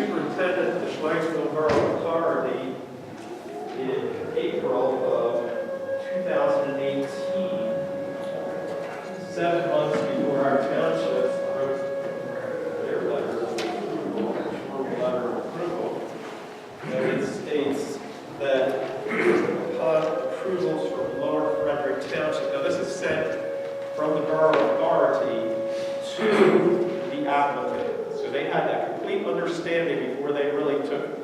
superintendent of the Schweigsville Borough Authority in April of 2018, 7 months before our township wrote their letter of approval, and it states that upon approvals from Lower Frederick Township. Now, this is sent from the Borough Authority to the applicant. So they had that complete understanding before they really took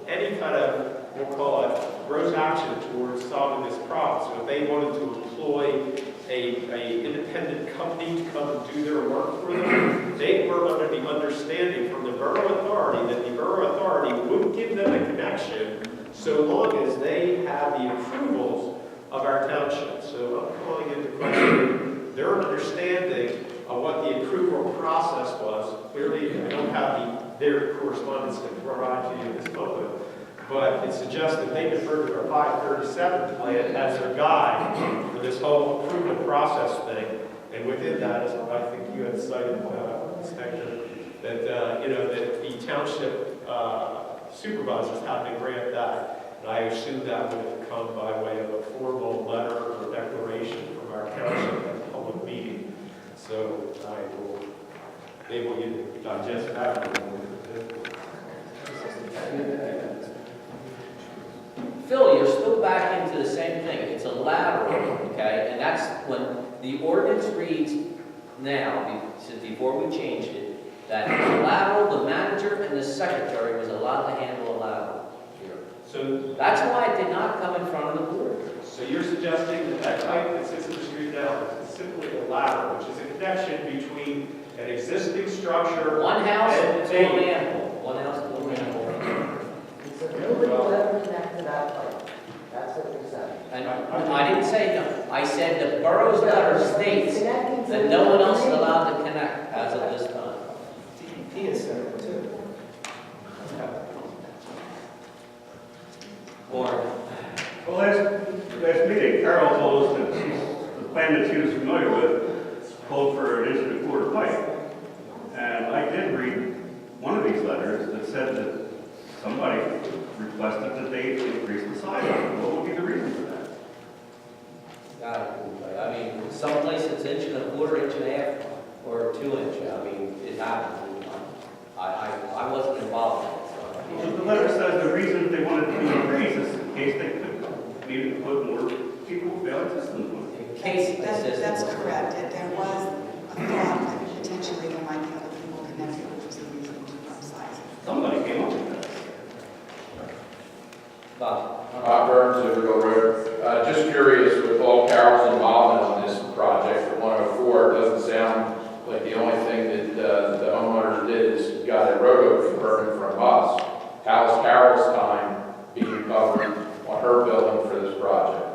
any kind of, we'll call it, gross action towards solving this problem. So if they wanted to employ a independent company to come and do their work for them, they were under the understanding from the Borough Authority that the Borough Authority would give them a connection so long as they have the approvals of our township. So I'm calling into question their understanding of what the approval process was. Clearly, I don't have their correspondence to provide to you at this moment, but it suggests that they deferred to our 537 plan as their guide for this whole approval process thing. And within that, as I think you had cited, Inspector, that that the township supervisors have to grant that. And I assume that would have come by way of a formal letter or declaration from our township at a public meeting. So I will enable you to digest that. Phil, you're still back into the same thing. It's a lateral, okay? And that's when the ordinance reads now, since before we changed it, that the lateral, the manager and the secretary was allowed to handle a lateral here. So that's why it did not come in front of the board. So you're suggesting that that pipe that sits in the street now is simply a lateral, which is a connection between an existing structure One house and to a manhole. One house to a manhole. He said nobody will ever connect to that pipe. That's what they said. And I didn't say no. I said the borough's letter states that no one else is allowed to connect as of this time. He has said it too. Or Well, last meeting, Carol told us that the plan that she was familiar with called for an 1.25 inch pipe. And I did read one of these letters that said that somebody requested that they increase the size of it. What would be the reason for that? I mean, some places it's 1.25 inch, 1.5 inch, or 2 inch. I mean, it happens. I wasn't involved in it. Well, the letter says the reason they wanted to increase is in case they needed to put more people bailout systems on. In case That's correct. There was a thought that potentially there might be other people connected, which was the reason to upsize it. Somebody came up with that. Bob Burns, Riverville Road. Just curious, with all Carol's involvement on this project for 104, it doesn't sound like the only thing that the homeowners did is got a road opening permit from us. How's Carol's time being covered on her building for this project?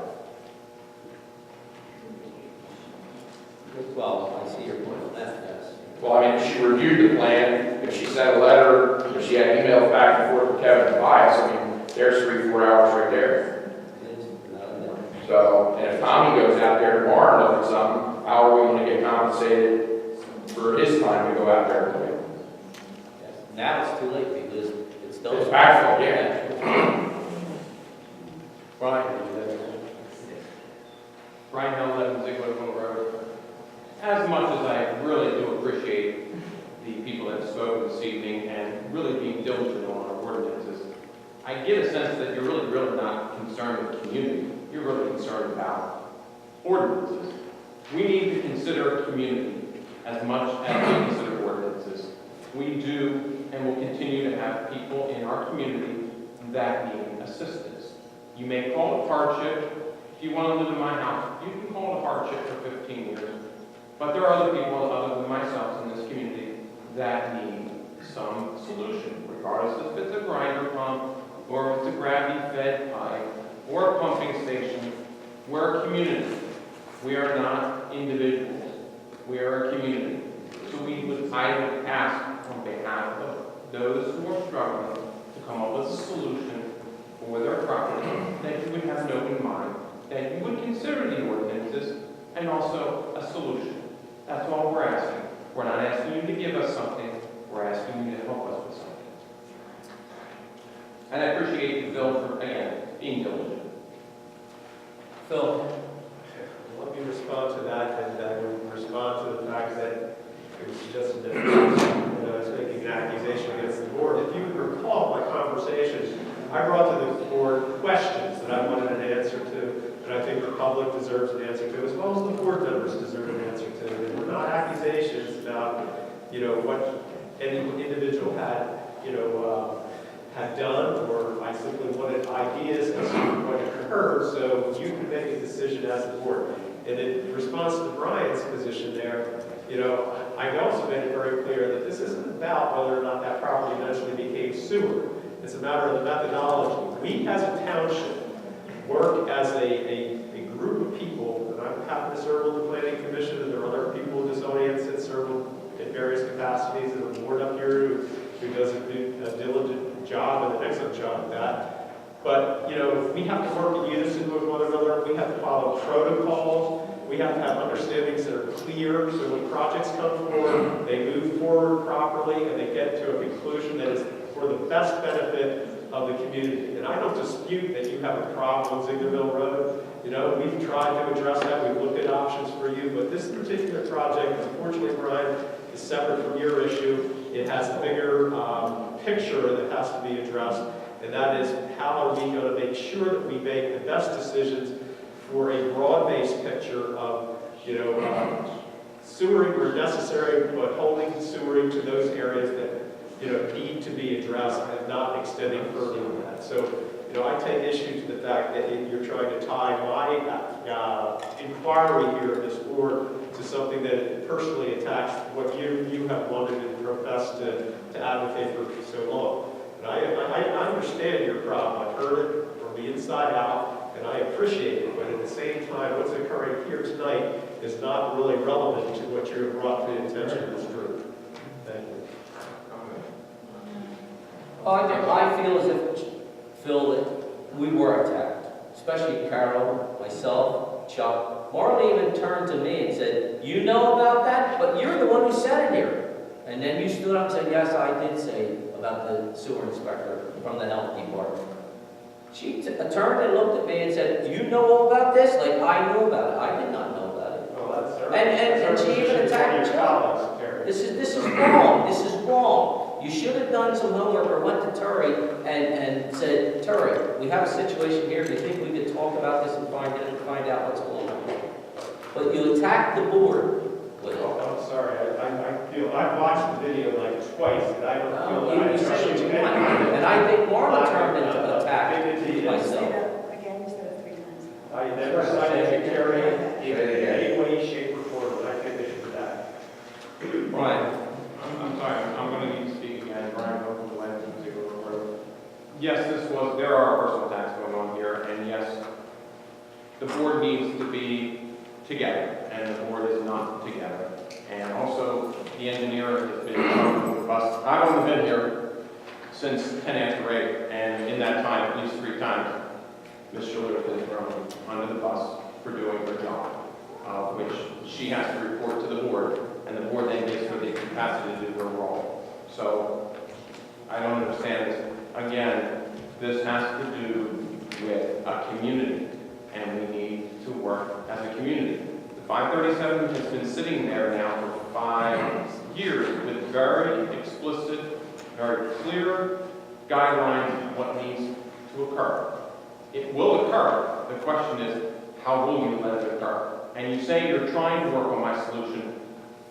Well, I see your point on that, yes. Well, I mean, if she reviewed the plan, if she sent a letter, if she had emails back and forth with Kevin Tobias, I mean, there's 3-4 hours right there. So, and if Tommy goes out there tomorrow and looks at something, how are we going to get compensated for his time to go out there and look? Yes. Now it's too late because it's still. It's backfill, yeah. Brian, would you like to- Brian Hill, 11 Ziegler Road. As much as I really do appreciate the people that have spoken this evening and really being diligent on our ordinances, I get a sense that you're really not concerned with the community. You're really concerned about ordinances. We need to consider community as much as we consider ordinances. We do and will continue to have people in our community that need assistance. You may call it hardship. If you want to live in my house, you can call it hardship for 15 years. But there are other people other than myself in this community that need some solution, regardless if it's a grinder pump, or if it's a gravity-fed pipe, or a pumping station. We're a community. We are not individuals. We are a community. So I would ask on behalf of those who are struggling to come up with a solution for their property, that you would have an open mind, that you would consider the ordinances and also a solution. That's all we're asking. We're not asking you to give us something. We're asking you to help us with something. And I appreciate the bill for, again, being diligent. Phil? Let me respond to that, and I would respond to the fact that it was suggested that I was making an accusation against the board. If you recall my conversation, I brought to the board questions that I wanted an answer to, and I think the public deserves an answer to, as well as the board members deserve an answer to. They were not accusations about, what any individual had, had done, or I simply wanted ideas as to what occurred, so you can make a decision as a board. And in response to Brian's position there, I also made it very clear that this isn't about whether or not that property eventually became sewer. It's a matter of the methodology. We as a township work as a group of people, and I'm happy to serve on the planning commission, and there are other people in this audience that serve in various capacities, and a board up here who does a diligent job and an excellent job at that. But, we have to work in unison with one another. We have to follow protocols. We have to have understandings that are clear, so when projects come forward, they move forward properly, and they get to a conclusion that is for the best benefit of the community. And I don't dispute that you have a problem on Zieglerville Road. We've tried to address that. We've looked at options for you, but this particular project, unfortunately, Brian, is separate from your issue. It has a bigger picture that has to be addressed, and that is how are we going to make sure that we make the best decisions for a broad-based picture of, sewering where necessary, but holding sewering to those areas that, need to be addressed and not extending further than that. So, I take issue to the fact that you're trying to tie my inquiry here at this board to something that personally attacks what you have wanted and professed to advocate for so long. And I understand your problem. I've heard it from the inside out, and I appreciate it. But at the same time, what's occurring here tonight is not really relevant to what you have brought to the attention of this group. Thank you. I feel as if, Phil, that we were attacked, especially Carol, myself, Chuck. Marley even turned to me and said, "You know about that? But you're the one who said it here." And then you stood up and said, "Yes, I did say about the sewer inspector from the health department." She turned and looked at me and said, "Do you know all about this?" Like I knew about it. I did not know about it. Well, that's And she even attacked Chuck. This is wrong. This is wrong. You should have done some homework or went to Terry and said, "Terry, we have a situation here. Do you think we could talk about this and find out what's going on?" But you attacked the board with it. I'm sorry. I feel I've watched the video like twice, and I don't feel that You said what you want. And I think Marla turned into attack myself. Say that again, you said it 3 times. I never cited Terry in any way, shape, or form, and I think they should do that. Brian, I'm sorry, I'm going to need to speak again. Brian, welcome to Land and Ziegler Road. Yes, there are personal attacks going on here, and yes, the board needs to be together, and the board is not together. And also, the engineer has been on the bus. I've only been here since 10 after 8, and in that time, at least 3 times, Ms. Schuler has been thrown under the bus for doing her job, which she has to report to the board, and the board then gives her the capacity to do her role. So, I don't understand this. Again, this has to do with a community, and we need to work as a community. The 537 has been sitting there now for 5 years with very explicit, very clear guidelines of what needs to occur. It will occur. The question is, how will you let it occur? And you say you're trying to work on my solution,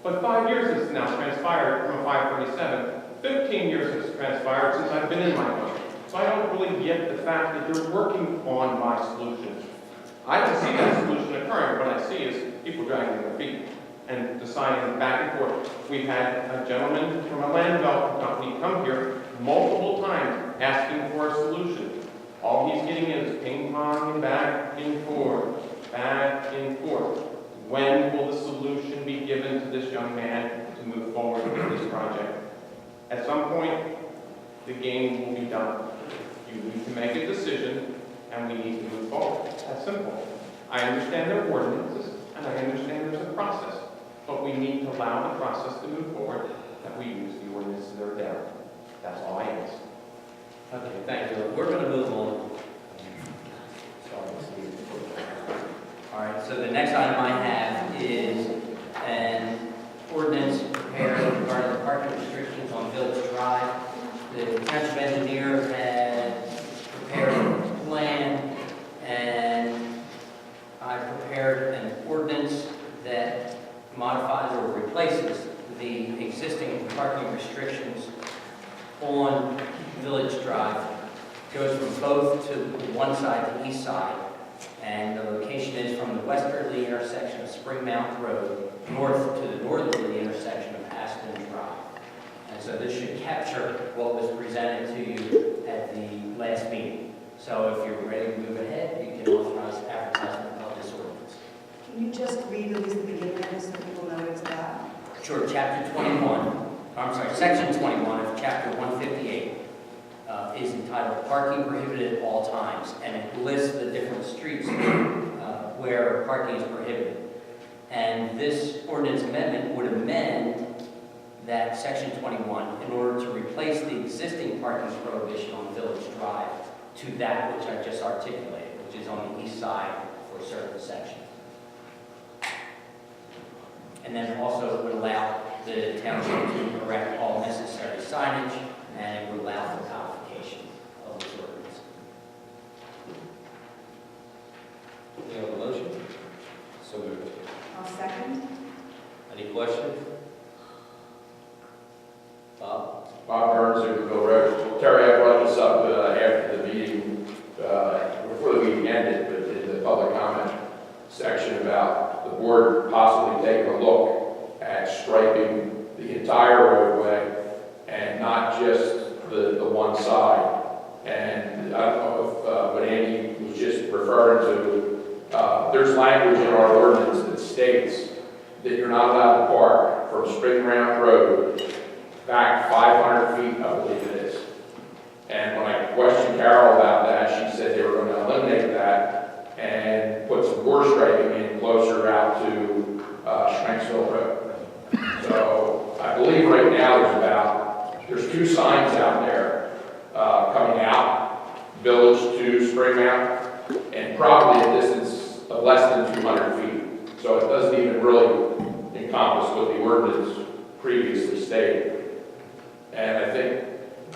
but 5 years has now transpired from a 537. 15 years has transpired since I've been in my home. So I don't really get the fact that you're working on my solution. I don't see that solution occurring. What I see is people dragging their feet and deciding back and forth. We've had a gentleman from a land development company come here multiple times asking for a solution. All he's getting is ping-pong back and forth, back and forth. When will the solution be given to this young man to move forward with this project? At some point, the game will be done. You need to make a decision, and we need to move forward. That's simple. I understand there are ordinances, and I understand there's a process, but we need to allow the process to move forward, that we use the ordinances that are there. That's all I ask. Okay, thank you. We're going to move on. All right, so the next item I have is an ordinance prepared regarding the parking restrictions on Village Drive. The township engineer had prepared a plan, and I prepared an ordinance that modifies or replaces the existing parking restrictions on Village Drive. Goes from both to one side, the east side, and the location is from the westerly intersection of Spring Mountain Road north to the northerly intersection of Aspen Drive. And so this should capture what was presented to you at the last meeting. So if you're ready to move ahead, you can authorize advertisement of this ordinance. Can you just read at least the beginning of this so people know what it's about? Sure, chapter 21, I'm sorry, section 21 of chapter 158 is entitled Parking Prohibited at All Times, and it lists the different streets where parking is prohibited. And this ordinance amendment would amend that section 21 in order to replace the existing parking prohibition on Village Drive to that which I just articulated, which is on the east side for a certain section. And then also it would allow the township to erect all necessary signage, and it would allow for codification of this ordinance. Any other motion? So moved. I'll second. Any questions? Bob? Bob Burns, Bill Roach. Terry, I brought this up after the meeting, before the meeting ended, but in the public comment section about the board possibly taking a look at striping the entire roadway and not just the one side. And I don't know if what Andy was just referring to, there's language in our ordinance that states that you're not allowed to park from Spring Mountain Road back 500 feet, I believe it is. And when I questioned Carol about that, she said they were going to eliminate that and put some more striping in closer out to Schranksville Road. So I believe right now there's two signs out there coming out, Village to Spring Mountain, and probably a distance of less than 200 feet. So it doesn't even really encompass what the ordinance previously stated. And I think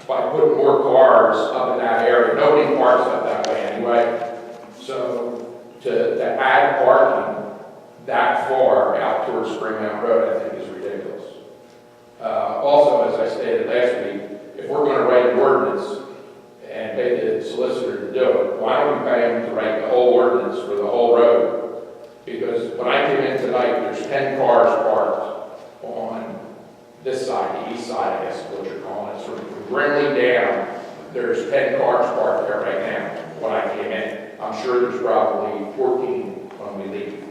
by putting more cars up in that area, nobody parks up that way anyway. So to add parking that far out towards Spring Mountain Road, I think is ridiculous. Also, as I stated last week, if we're going to write an ordinance and pay the solicitor to do it, why don't we pay him to write the whole ordinance for the whole road? Because when I came in tonight, there's 10 cars parked on this side, the east side, I guess is what you're calling it. So from Brindley down, there's 10 cars parked there right now when I came in. I'm sure there's probably 14 when we leave,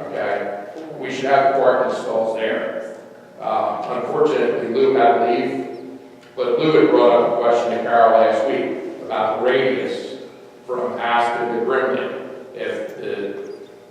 okay? We should have the parking stalls there. Unfortunately, Lou had to leave, but Lou had brought up a question to Carol last week about the radius from Aspen to Brindley. If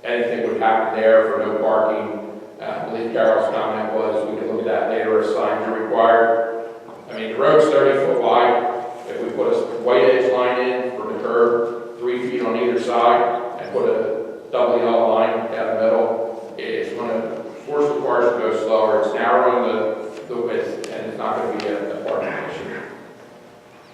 anything would happen there for no parking, I believe Carol's comment was we can look at that later as signs are required. I mean, the road's 30 foot wide. If we put a white edge line in for the curb, 3 feet on either side, and put a double yellow line down the middle, it's going to force the cars to go slower. It's narrowing the width, and it's not going to be a parking issue.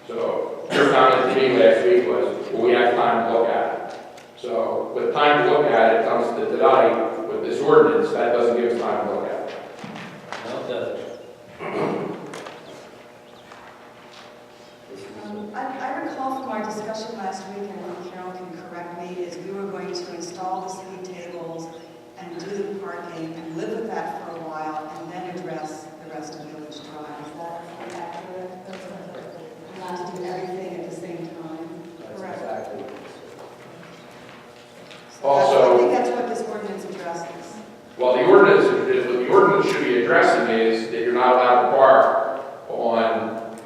So your comment to me last week was, well, we have time to look at it. So with time to look at it comes to tonight. With this ordinance, that doesn't give us time to look at it. No, it doesn't. I recall from our discussion last week, and Carol can correct me, is we were going to install the speed tables and do the parking and live with that for a while and then address the rest of Village Drive. Is that accurate? Not to do everything at the same time? That's Correct. exactly. Also- I think that's what this ordinance addresses. Well, the ordinance should be addressing is that you're not allowed to park on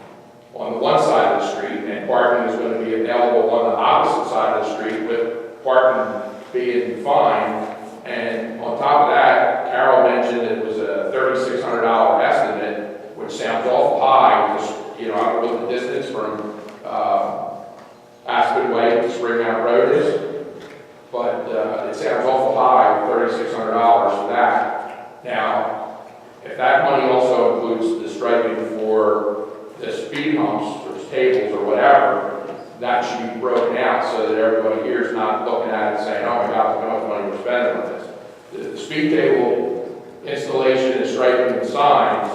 the one side of the street, and parking is going to be available on the opposite side of the street, with parking being fine. And on top of that, Carol mentioned it was a $3,600 estimate, which sounds awful high, because, I don't know the distance from awful high, $3,600 for that. Now, if that money also includes the striping for the speed humps or tables or whatever, that should be broken out so that everybody here is not looking at it and saying, oh my God, look how much money we're spending on this. The speed table installation and striping and signs,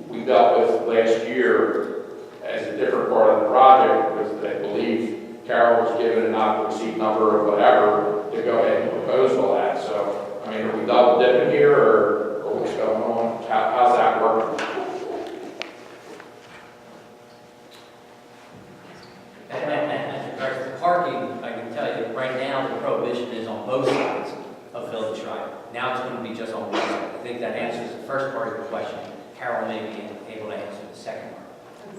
we dealt with last year as a different part of the project, because I believe Carol was given a not to exceed number or whatever to go ahead and propose all that. So, I mean, are we double dipping here or what's going on? How's that work? The parking, I can tell you, right now, the prohibition is on both sides of Village Drive. Now it's going to be just on one side. I think that answers the first part of your question. Carol may be able to answer the second part. I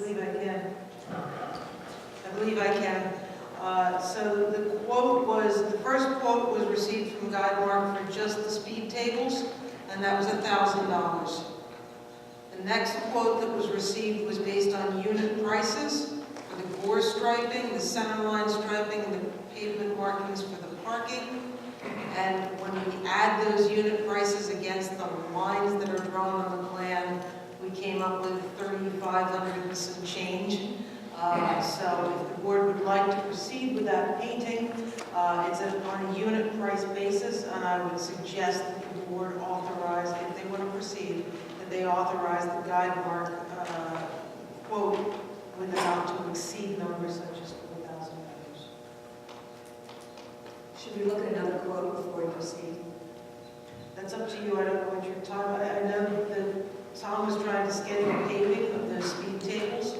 believe I can. So the quote was, the first quote was received from Guidemark for just the speed tables, and that was $1,000. The next quote that was received was based on unit prices for the bore striping, the center line striping, and the pavement markings for the parking. And when we add those unit prices against the lines that are drawn on the plan, we came up with $3,500 and some change. So if the board would like to proceed with that painting, it's on a unit price basis, and I would suggest that the board authorize, if they want to proceed, that they authorize the Guidemark quote with a not to exceed number such as $4,000. Should we look at another quote before we proceed? That's up to you. I don't know what you're talking about. I know that Tom was trying to schedule paving of the speed tables.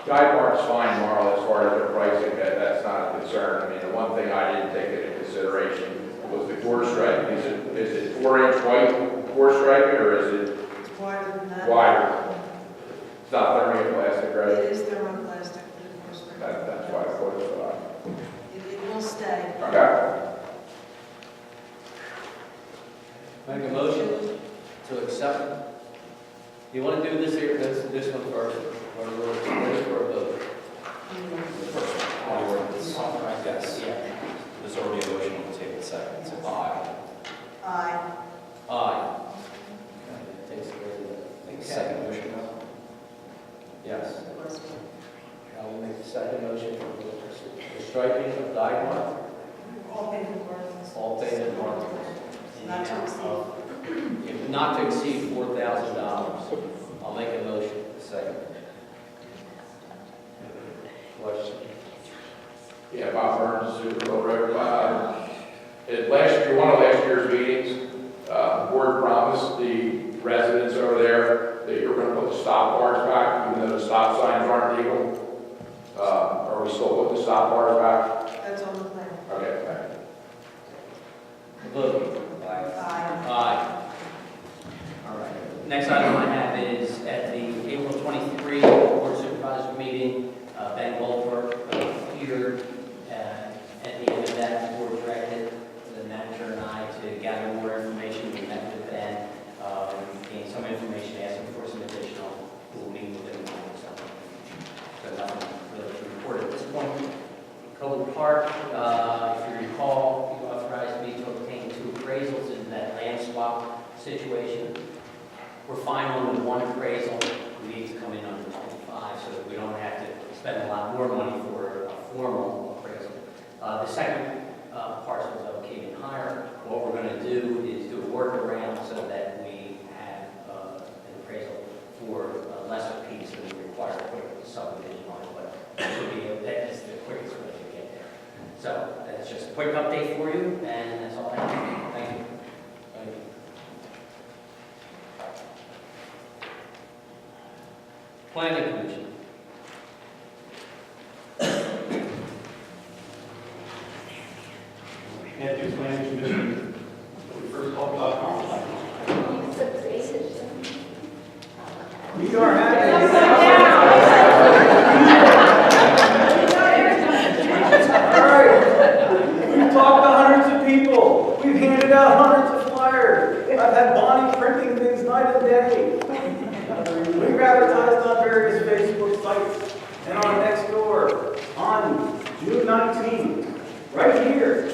Guidemark's fine, Marla, as far as their pricing, that's not a concern. I mean, the one thing I didn't take into consideration was the core striping. Is it 4-inch white core striping, or is it It's wider than that. wider? It's not thermoplastic, right? It is thermoplastic for the first one. That's why I thought it was It will stay. okay. Make a motion to accept. You want to do this here, this one first, or we're ready for a vote? Yes. Yeah. There's already a motion on the table, second, so aye. Aye. Aye. Okay, takes care of that. Make a second motion now? Yes. I will make the second motion for the striping of Guidemark, All pavement markings. all pavement markings. in the Not to amount exceed. of- if Not to exceed $4,000. I'll make a motion. Second. Question? Yeah, Bob Burns, Superville Road. At last year, one of last year's meetings, the board promised the residents over there that you're going to put the stop bars back, even though the stop signs aren't legal. Are we still putting the stop bars back? That's on the plan. Okay, thank you. Vote. Aye. Aye. All right. Next item I have is at the April 23 Board of Supervisors meeting, Ben Goldberg here. At the end of that, the board directed the manager and I to gather more information. We met with Ben, gained some information, asked him for some additional. We'll meet with him on something. So nothing really to report at this point. Copeland Park, if you recall, you authorized me to obtain 2 appraisals in that land swap situation. We're fine on the 1 appraisal. We need to come in under 25 so that we don't have to spend a lot more money for a formal appraisal. The second parcel is located higher. What we're going to do is do a workaround so that we have an appraisal for a lesser piece than we require quick subdivision on, but it should be, that is the quickest way to get there. So that's just a quick update for you, and that's all I have. Thank you. Thank you. Planning Commission. Anthony's Planning Commission, we first talked about compromise. We are happy. All right, we've talked to hundreds of people. We've handed out hundreds of flyers. I've had Bonnie printing things night and day. We've advertised on various Facebook sites and on Nextdoor on June 19th, right here.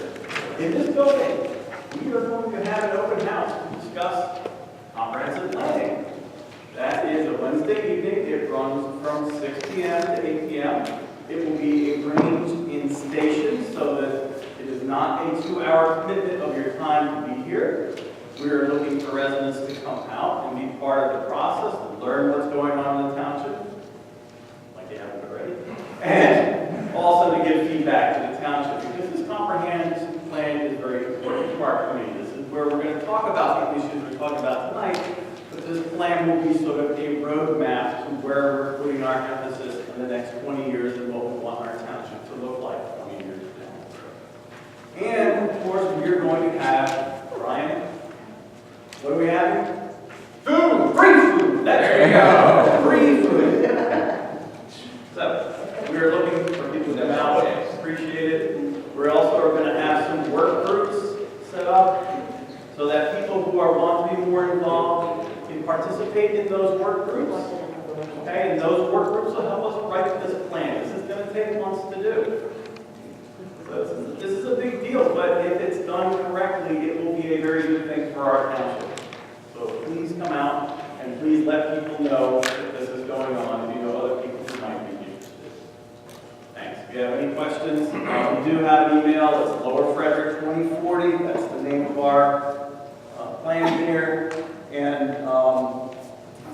in this building, we are going to have an open house to discuss comprehensive planning. That is a Wednesday evening. It runs from 6 p.m. to 8 p.m. It will be arranged in stations so that it is not a 2-hour commitment of your time to be here. We are looking for residents to come out and be part of the process, to learn what's going on in the township, like you haven't already, and also to give feedback to the township, because this comprehensive plan is very important to our community. This is where we're going to talk about the issues we're talking about tonight, but this plan will be sort of a roadmap to where we're putting our emphasis in the next 20 years and what we want our township to look like 20 years from now. And, of course, we're going to have, Brian, what are we having? Food! Free food! There you go! Free food! So, we are looking for people to come out, appreciate it. We're also going to have some work groups set up so that people who want to be more involved can participate in those work groups. Okay, and those work groups will help us write this plan. This is going to take months to do. So this is a big deal, but if it's done correctly, it will be a very good thing for our township. So please come out and please let people know that this is going on if you know other people who might be interested. Thanks. If you have any questions, we do have an email. It's Lower Frederick 2040. That's the name of our plan here. And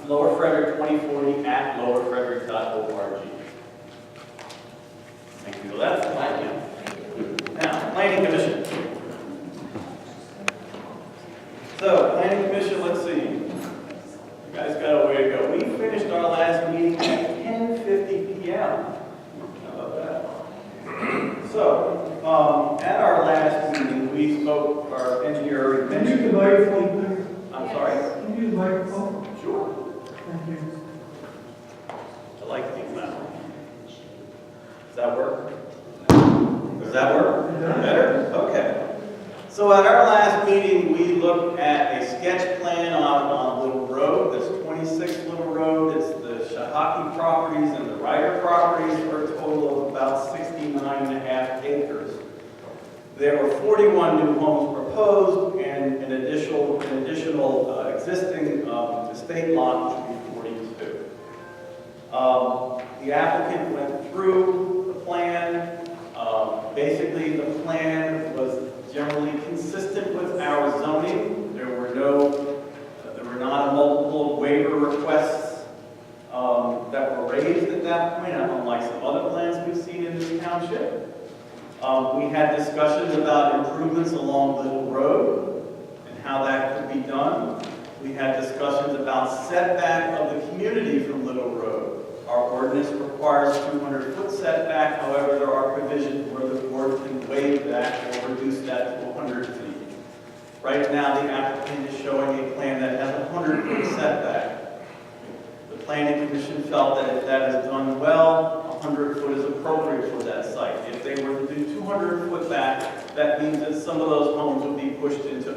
Lower Frederick 2040 at lowerfrederick.org. Thank you. So that's the plan. Now, Planning Commission. So, Planning Commission, let's see. You guys got a way to go. We finished our last meeting at 10:50 p.m. How about that? So, at our last meeting, we spoke, our engineer mentioned. I'm sorry? Can you use the microphone? Sure. Thank you. I like these now. Does that work? Does that work? Better? Okay. So at our last meeting, we looked at a sketch plan on Little Road. That's 26 Little Road. It's the Shahaki properties and the Ryder properties for a total of about 69.5 acres. There were 41 new homes proposed and an additional existing estate lot, which would be 42. The applicant went through the plan. Basically, the plan was generally consistent with our zoning. There were not multiple waiver requests that were raised at that point, unlike some other plans we've seen in this township. We had discussions about improvements along Little Road and how that could be done. We had discussions about setback of the community from Little Road. Our ordinance requires 200-foot setback. However, there are provisions where the board can waive that or reduce that to 100 feet. Right now, the applicant is showing a plan that has a 100-foot setback. The Planning Commission felt that if that is done well, 100-foot is appropriate for that site. If they were to do 200-foot back, that means that some of those homes would be pushed into